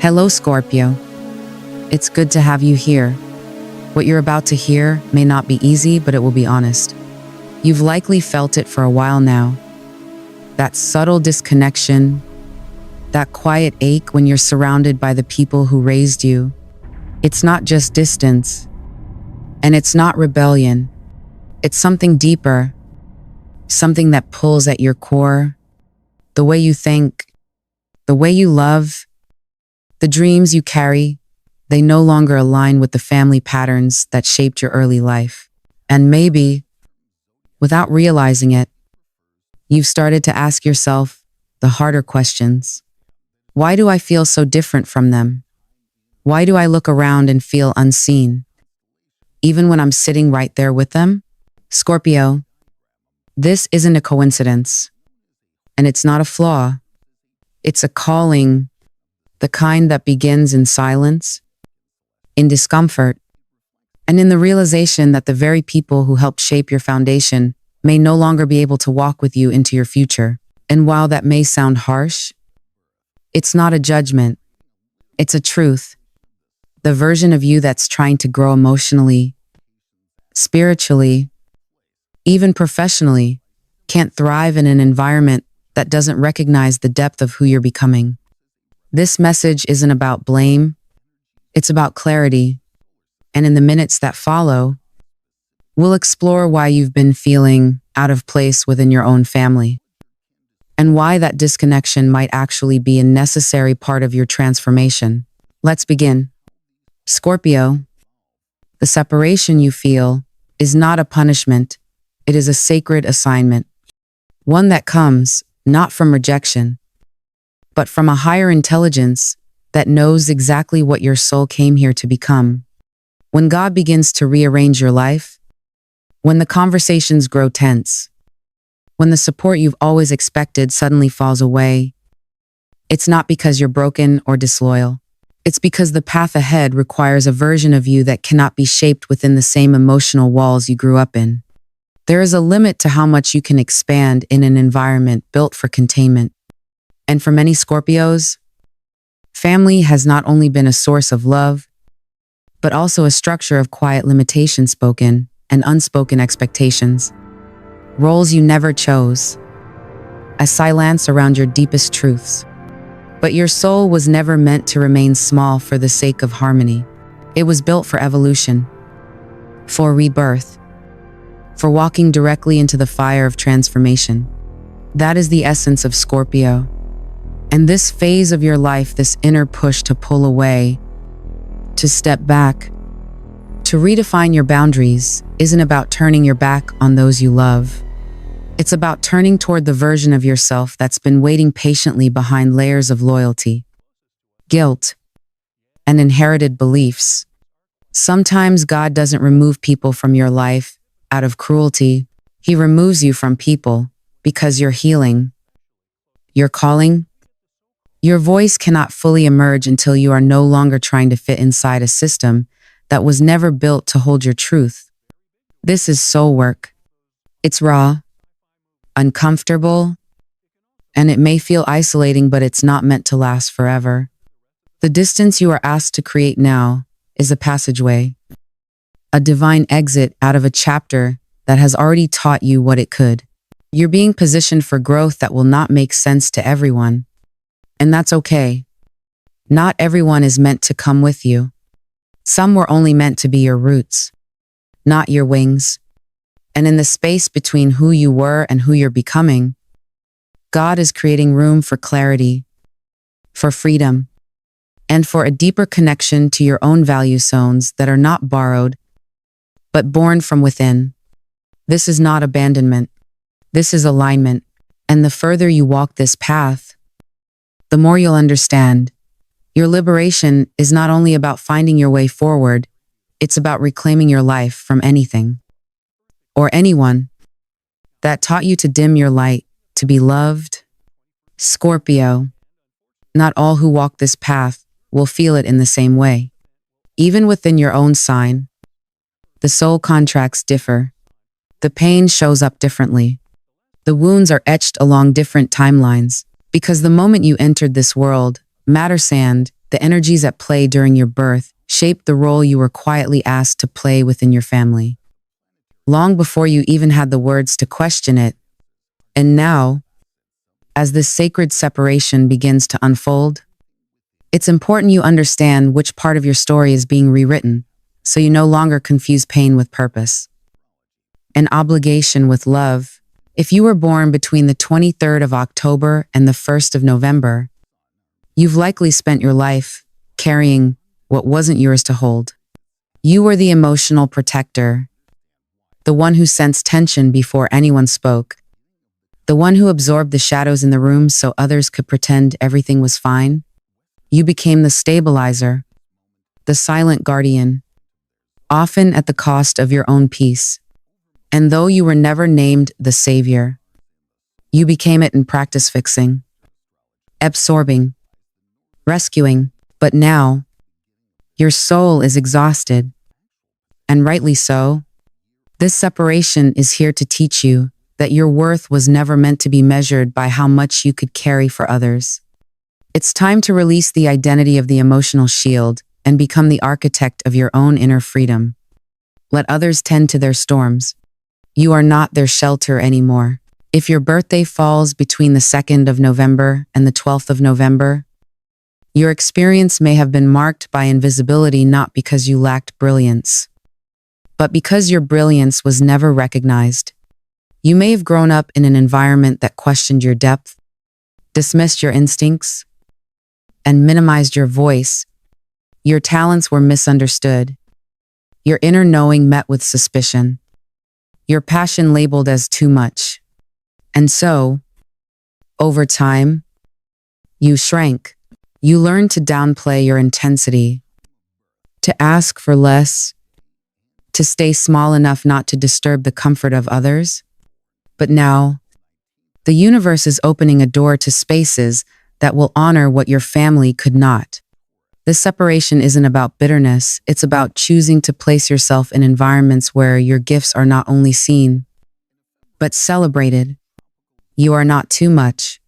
Hello, Scorpio. It's good to have you here. What you're about to hear may not be easy, but it will be honest. You've likely felt it for a while now. That subtle disconnection, that quiet ache when you're surrounded by the people who raised you. It's not just distance, and it's not rebellion. It's something deeper, something that pulls at your core, the way you think, the way you love, the dreams you carry. They no longer align with the family patterns that shaped your early life. And maybe, without realizing it, you've started to ask yourself the harder questions. Why do I feel so different from them? Why do I look around and feel unseen, even when I'm sitting right there with them? Scorpio, this isn't a coincidence, and it's not a flaw. It's a calling, the kind that begins in silence, in discomfort, and in the realization that the very people who helped shape your foundation may no longer be able to walk with you into your future. And while that may sound harsh, it's not a judgment. It's a truth. The version of you that's trying to grow emotionally, spiritually, even professionally, can't thrive in an environment that doesn't recognize the depth of who you're becoming. This message isn't about blame. It's about clarity. And in the minutes that follow, we'll explore why you've been feeling out of place within your own family, and why that disconnection might actually be a necessary part of your transformation. Let's begin. Scorpio, the separation you feel is not a punishment. It is a sacred assignment, one that comes not from rejection, but from a higher intelligence that knows exactly what your soul came here to become. When God begins to rearrange your life, when the conversations grow tense, when the support you've always expected suddenly falls away, it's not because you're broken or disloyal. It's because the path ahead requires a version of you that cannot be shaped within the same emotional walls you grew up in. There is a limit to how much you can expand in an environment built for containment. And for many Scorpios, family has not only been a source of love, but also a structure of quiet limitations, spoken and unspoken expectations. Roles you never chose, a silence around your deepest truths. But your soul was never meant to remain small for the sake of harmony. It was built for evolution, for rebirth, for walking directly into the fire of transformation. That is the essence of Scorpio. And this phase of your life, this inner push to pull away, to step back, to redefine your boundaries, isn't about turning your back on those you love. It's about turning toward the version of yourself that's been waiting patiently behind layers of loyalty, guilt, and inherited beliefs. Sometimes God doesn't remove people from your life out of cruelty. He removes you from people because you're healing. You're calling. Your voice cannot fully emerge until you are no longer trying to fit inside a system that was never built to hold your truth. This is soul work. It's raw, uncomfortable, and it may feel isolating, but it's not meant to last forever. The distance you are asked to create now is a passageway, a divine exit out of a chapter that has already taught you what it could. You're being positioned for growth that will not make sense to everyone. And that's okay. Not everyone is meant to come with you. Some were only meant to be your roots, not your wings. And in the space between who you were and who you're becoming, God is creating room for clarity, for freedom, and for a deeper connection to your own value zones that are not borrowed, but born from within. This is not abandonment. This is alignment. And the further you walk this path, the more you'll understand. Your liberation is not only about finding your way forward, it's about reclaiming your life from anything or anyone that taught you to dim your light, to be loved. Scorpio, not all who walk this path will feel it in the same way. Even within your own sign, the soul contracts differ. The pain shows up differently. The wounds are etched along different timelines, because the moment you entered this world, matter sand, The energies at play during your birth shaped the role you were quietly asked to play within your family, long before you even had the words to question it. And now, as this sacred separation begins to unfold, it's important you understand which part of your story is being rewritten, so you no longer confuse pain with purpose and obligation with love. If you were born between the 23rd of October and the 1st of November, you've likely spent your life carrying what wasn't yours to hold. You were the emotional protector, the one who sensed tension before anyone spoke, the one who absorbed the shadows in the room so others could pretend everything was fine. You became the stabilizer, the silent guardian, often at the cost of your own peace. And though you were never named the savior, you became it in practice, fixing, absorbing, rescuing. But now, your soul is exhausted, and rightly so. This separation is here to teach you that your worth was never meant to be measured by how much you could carry for others. It's time to release the identity of the emotional shield and become the architect of your own inner freedom. Let others tend to their storms. You are not their shelter anymore. If your birthday falls between the 2nd of November and the 12th of November, your experience may have been marked by invisibility, not because you lacked brilliance, but because your brilliance was never recognized. You may have grown up in an environment that questioned your depth, dismissed your instincts, and minimized your voice. Your talents were misunderstood, your inner knowing met with suspicion, your passion labeled as too much. And so, over time, you shrank. You learned to downplay your intensity, to ask for less, to stay small enough not to disturb the comfort of others. But now, the universe is opening a door to spaces that will honor what your family could not. This separation isn't about bitterness, it's about choosing to place yourself in environments where your gifts are not only seen, but celebrated. You are not too much.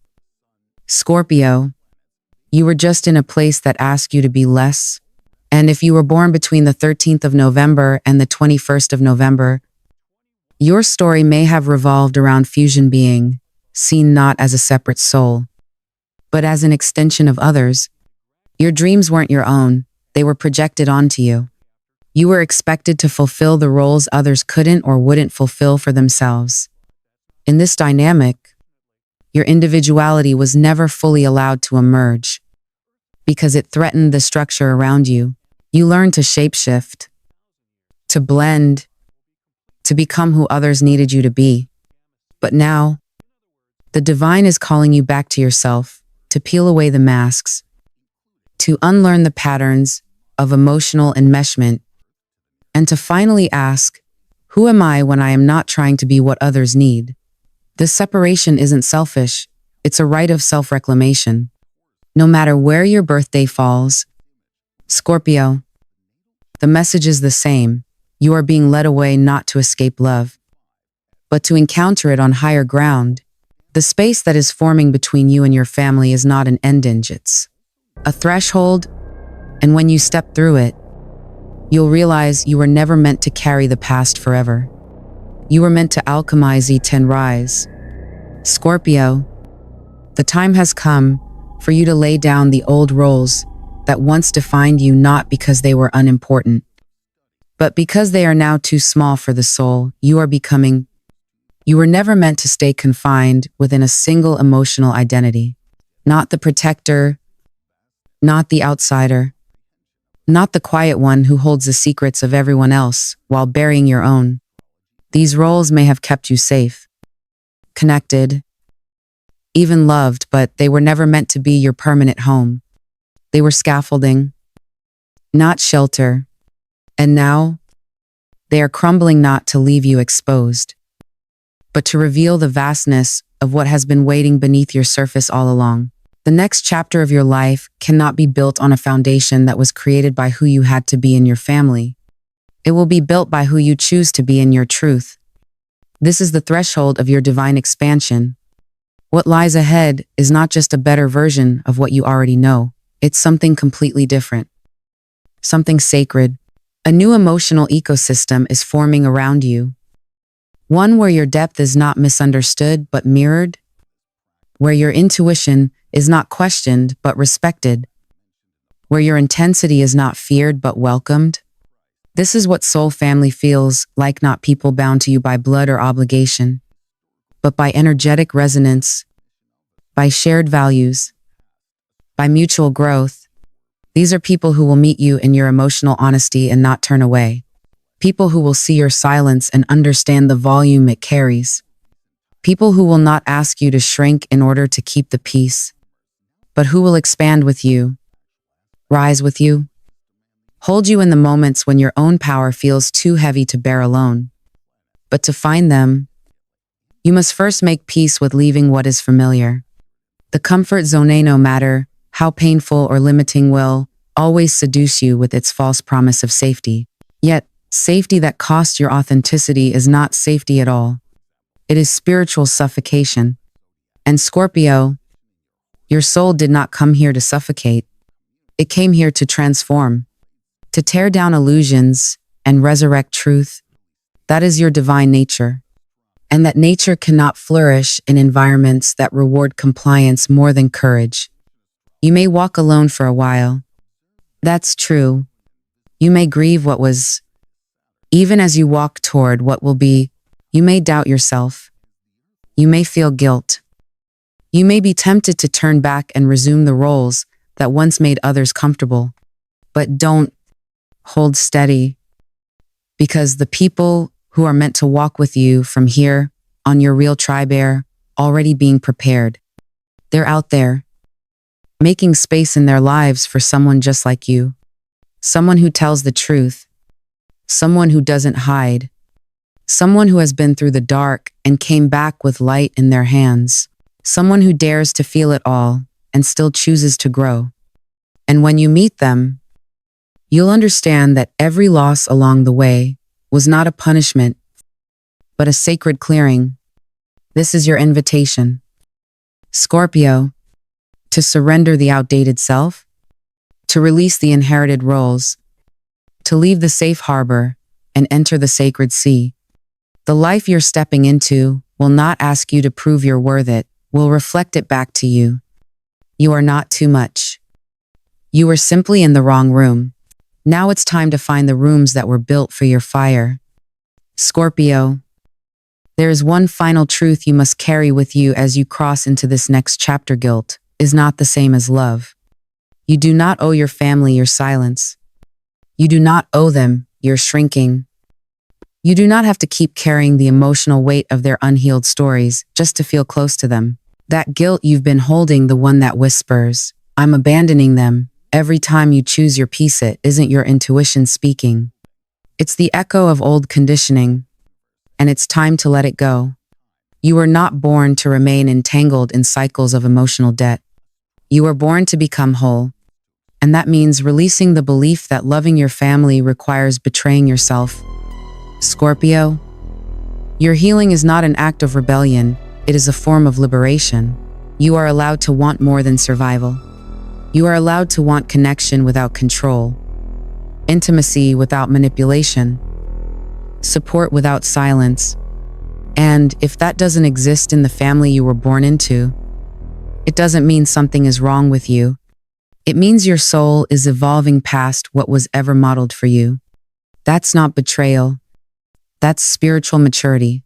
Scorpio, you were just in a place that asked you to be less. And if you were born between the 13th of November and the 21st of November, your story may have revolved around fusion, being seen not as a separate soul, but as an extension of others. Your dreams weren't your own, they were projected onto you. You were expected to fulfill the roles others couldn't or wouldn't fulfill for themselves. In this dynamic, your individuality was never fully allowed to emerge because it threatened the structure around you. You learned to shapeshift, to blend, to become who others needed you to be. But now, the divine is calling you back to yourself, to peel away the masks, to unlearn the patterns of emotional enmeshment, and to finally ask, who am I when I am not trying to be what others need? This separation isn't selfish, it's a right of self-reclamation. No matter where your birthday falls, Scorpio, the message is the same. You are being led away not to escape love, but to encounter it on higher ground. The space that is forming between you and your family is not an ending, it's a threshold, and when you step through it, you'll realize you were never meant to carry the past forever. You were meant to alchemize it and rise. Scorpio, the time has come for you to lay down the old roles that once defined you, not because they were unimportant, but because they are now too small for the soul you are becoming. You were never meant to stay confined within a single emotional identity. Not the protector, not the outsider, not the quiet one who holds the secrets of everyone else while burying your own. These roles may have kept you safe, connected, even loved, but they were never meant to be your permanent home. They were scaffolding, not shelter. And now, they are crumbling not to leave you exposed, but to reveal the vastness of what has been waiting beneath your surface all along. The next chapter of your life cannot be built on a foundation that was created by who you had to be in your family. It will be built by who you choose to be in your truth. This is the threshold of your divine expansion. What lies ahead is not just a better version of what you already know. It's something completely different, something sacred. A new emotional ecosystem is forming around you, one where your depth is not misunderstood but mirrored, where your intuition is not questioned but respected, where your intensity is not feared but welcomed. This is what soul family feels like, not people bound to you by blood or obligation, but by energetic resonance, by shared values, by mutual growth. These are people who will meet you in your emotional honesty and not turn away. People who will see your silence and understand the volume it carries. People who will not ask you to shrink in order to keep the peace, but who will expand with you, rise with you, hold you in the moments when your own power feels too heavy to bear alone. But to find them, you must first make peace with leaving what is familiar. The comfort zone, no matter how painful or limiting, will always seduce you with its false promise of safety. Yet, safety that costs your authenticity is not safety at all. It is spiritual suffocation. And Scorpio, your soul did not come here to suffocate. It came here to transform, to tear down illusions and resurrect truth. That is your divine nature. And that nature cannot flourish in environments that reward compliance more than courage. You may walk alone for a while. That's true. You may grieve what was. Even as you walk toward what will be, you may doubt yourself. You may feel guilt. You may be tempted to turn back and resume the roles that once made others comfortable. But don't. Hold steady. Because the people who are meant to walk with you from here on your real tribe are already being prepared. They're out there, making space in their lives for someone just like you. Someone who tells the truth. Someone who doesn't hide. Someone who has been through the dark and came back with light in their hands. Someone who dares to feel it all and still chooses to grow. And when you meet them, you'll understand that every loss along the way was not a punishment, but a sacred clearing. This is your invitation, Scorpio, to surrender the outdated self, to release the inherited roles, to leave the safe harbor and enter the sacred sea. The life you're stepping into will not ask you to prove your worth. It will reflect it back to you. You are not too much. You were simply in the wrong room. Now it's time to find the rooms that were built for your fire. Scorpio, there is one final truth you must carry with you as you cross into this next chapter. Guilt is not the same as love. You do not owe your family your silence. You do not owe them your shrinking. You do not have to keep carrying the emotional weight of their unhealed stories just to feel close to them. That guilt you've been holding, the one that whispers, "I'm abandoning them," every time you choose your peace, it isn't your intuition speaking. It's the echo of old conditioning, and it's time to let it go. You were not born to remain entangled in cycles of emotional debt. You were born to become whole, and that means releasing the belief that loving your family requires betraying yourself. Scorpio, your healing is not an act of rebellion, it is a form of liberation. You are allowed to want more than survival. You are allowed to want connection without control, intimacy without manipulation, support without silence. And if that doesn't exist in the family you were born into, it doesn't mean something is wrong with you. It means your soul is evolving past what was ever modeled for you. That's not betrayal. That's spiritual maturity.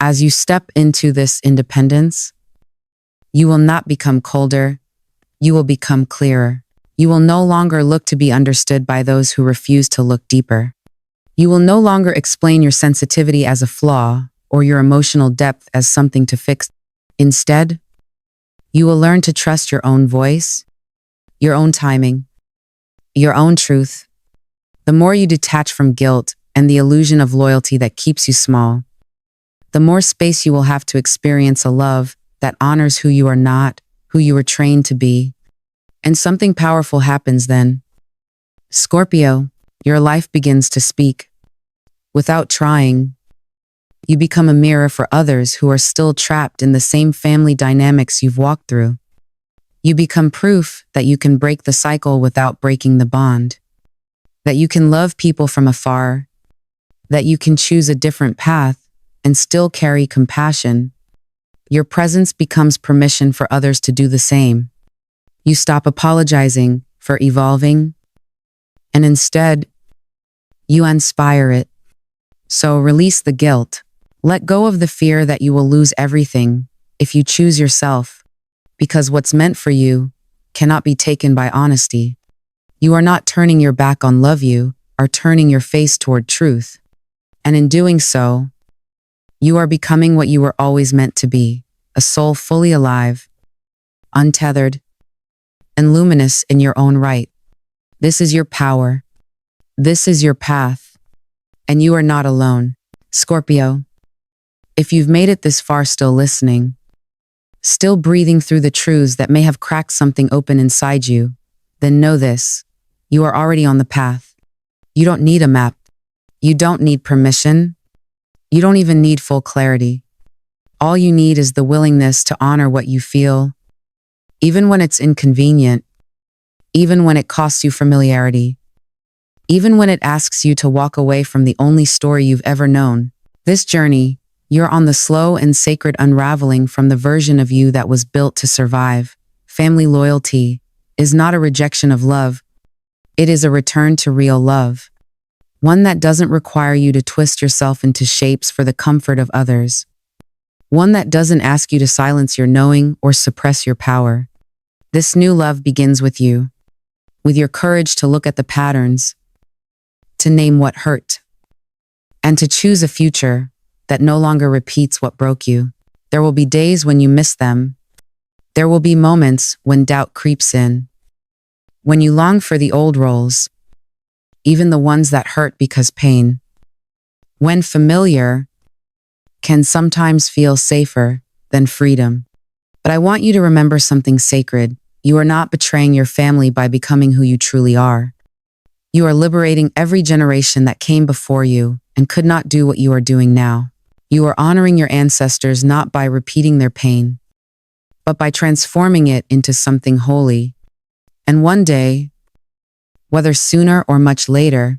As you step into this independence, you will not become colder. You will become clearer. You will no longer look to be understood by those who refuse to look deeper. You will no longer explain your sensitivity as a flaw or your emotional depth as something to fix. Instead, you will learn to trust your own voice, your own timing, your own truth. The more you detach from guilt and the illusion of loyalty that keeps you small, the more space you will have to experience a love that honors who you are not, who you were trained to be. And something powerful happens then. Scorpio, your life begins to speak. Without trying, you become a mirror for others who are still trapped in the same family dynamics you've walked through. You become proof that you can break the cycle without breaking the bond, that you can love people from afar, that you can choose a different path and still carry compassion. Your presence becomes permission for others to do the same. You stop apologizing for evolving, and instead, you inspire it. So release the guilt. Let go of the fear that you will lose everything if you choose yourself, because what's meant for you cannot be taken by honesty. You are not turning your back on love, you are turning your face toward truth. And in doing so, you are becoming what you were always meant to be, a soul fully alive, untethered, and luminous in your own right. This is your power. This is your path. And you are not alone. Scorpio, if you've made it this far still listening, still breathing through the truths that may have cracked something open inside you, then know this: you are already on the path. You don't need a map. You don't need permission. You don't even need full clarity. All you need is the willingness to honor what you feel, even when it's inconvenient, even when it costs you familiarity, even when it asks you to walk away from the only story you've ever known. This journey, you're on the slow and sacred unraveling from the version of you that was built to survive. Family loyalty is not a rejection of love. It is a return to real love. One that doesn't require you to twist yourself into shapes for the comfort of others. One that doesn't ask you to silence your knowing or suppress your power. This new love begins with you, with your courage to look at the patterns, to name what hurt, and to choose a future that no longer repeats what broke you. There will be days when you miss them. There will be moments when doubt creeps in, when you long for the old roles, even the ones that hurt because pain, when familiar can sometimes feel safer than freedom. But I want you to remember something sacred. You are not betraying your family by becoming who you truly are. You are liberating every generation that came before you and could not do what you are doing now. You are honoring your ancestors not by repeating their pain, but by transforming it into something holy. And one day, whether sooner or much later,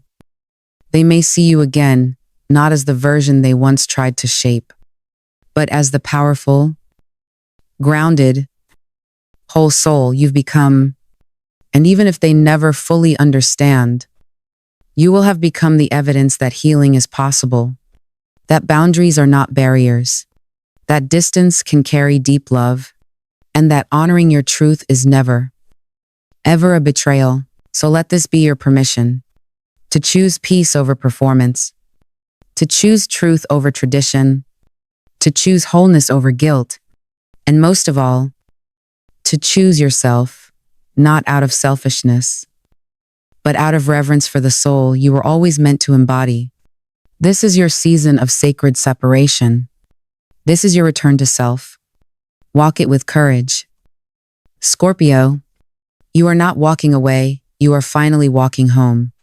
they may see you again, not as the version they once tried to shape, but as the powerful, grounded, whole soul you've become. And even if they never fully understand, you will have become the evidence that healing is possible, that boundaries are not barriers, that distance can carry deep love, and that honoring your truth is never, ever a betrayal. So let this be your permission to choose peace over performance, to choose truth over tradition, to choose wholeness over guilt, and most of all, to choose yourself, not out of selfishness, but out of reverence for the soul you were always meant to embody. This is your season of sacred separation. This is your return to self. Walk it with courage. Scorpio, you are not walking away, you are finally walking home.